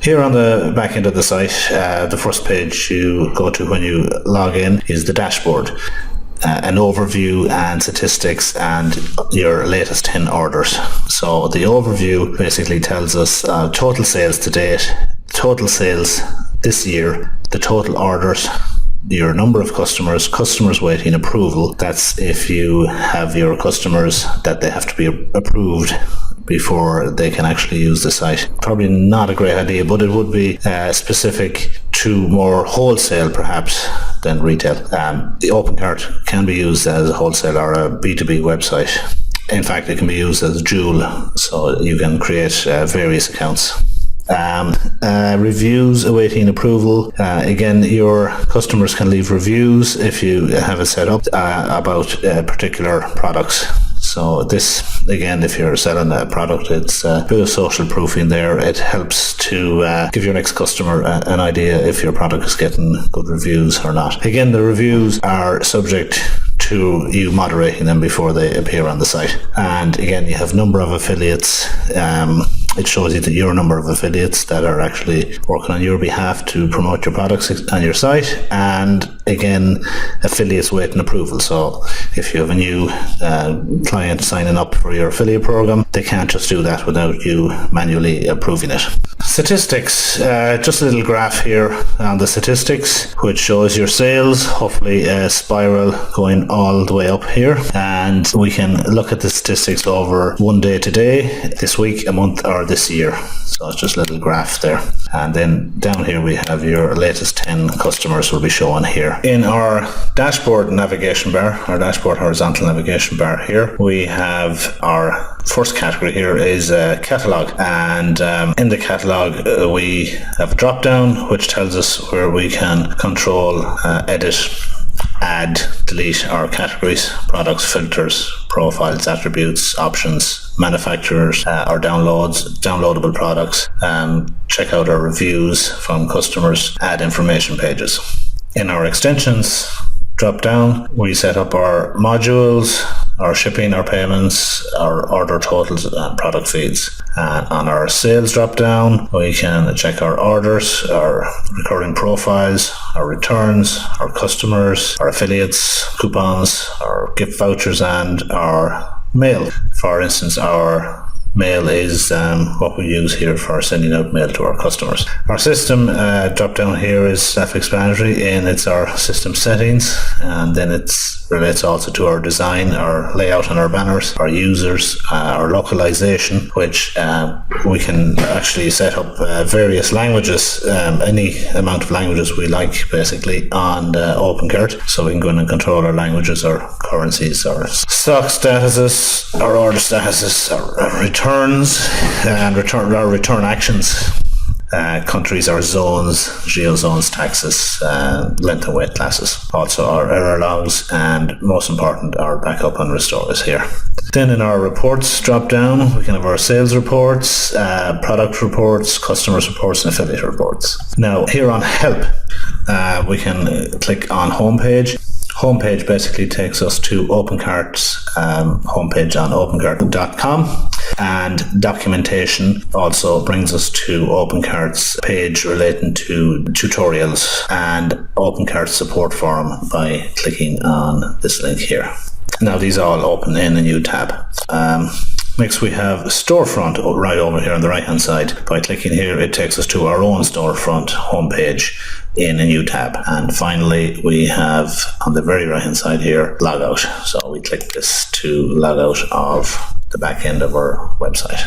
Here on the back end of the site, the first page you go to when you log in is the dashboard. An overview and statistics and your latest 10 orders. So the overview basically tells us total sales to date, total sales this year, the total orders, your number of customers waiting approval. That's if you have your customers that they have to be approved before they can actually use the site. Probably not a great idea, but it would be specific to more wholesale perhaps than retail. The OpenCart can be used as a wholesale or a B2B website. In fact, it can be used as a dual, so you can create various accounts. Reviews awaiting approval. Again, your customers can leave reviews if you have it set up about particular products. So this, again, if you're selling a product, it's a bit of social proofing there. It helps to give your next customer an idea if your product is getting good reviews or not. Again, the reviews are subject to you moderating them before they appear on the site. And again, you have number of affiliates. It shows you that your number of affiliates that are actually working on your behalf to promote your products on your site. And again, affiliates waiting approval. So if you have a new client signing up for your affiliate program, they can't just do that without you manually approving it. Statistics, just a little graph here on the statistics, which shows your sales, hopefully a spiral going all the way up here. And we can look at the statistics over one day to day, this week, a month, or this year. So it's just a little graph there. And then down here we have your latest 10 customers will be shown here. In our dashboard navigation bar, our dashboard horizontal navigation bar here, we have our first category here is catalog. And in the catalog we have a drop down which tells us where we can control, edit, add, delete our categories, products, filters, profiles, attributes, options, manufacturers, our downloadable products, check out our reviews from customers, add information pages. In our extensions drop down, we set up our modules, our shipping, our payments, our order totals and product feeds. And on our sales drop down, we can check our orders, our recurring profiles, our returns, our customers, our affiliates, coupons, our gift vouchers and our mail. For instance, our mail is what we use here for sending out mail to our customers. Our system drop down here is self-explanatory, and it's our system settings, and then it relates also to our design, our layout on our banners, our users, our localization, which we can actually set up various languages, any amount of languages we like basically on OpenCart. So we can go in and control our languages, our currencies, our stock statuses, our order statuses, our returns and our return actions, countries, our zones, geozones, taxes, length and weight classes. Also our error logs, and most important, our backup and restore is here. Then in our reports drop down, we can have our sales reports, product reports, customers reports and affiliate reports. Now here on help, we can click on homepage. Homepage basically takes us to OpenCart's homepage on opencart.com, and documentation also brings us to OpenCart's page relating to tutorials and OpenCart support forum by clicking on this link here. Now these all open in a new tab. Next we have storefront right over here on the right hand side. By clicking here it takes us to our own storefront homepage in a new tab. And finally we have on the very right hand side here logout. So we click this to log out of the back end of our website.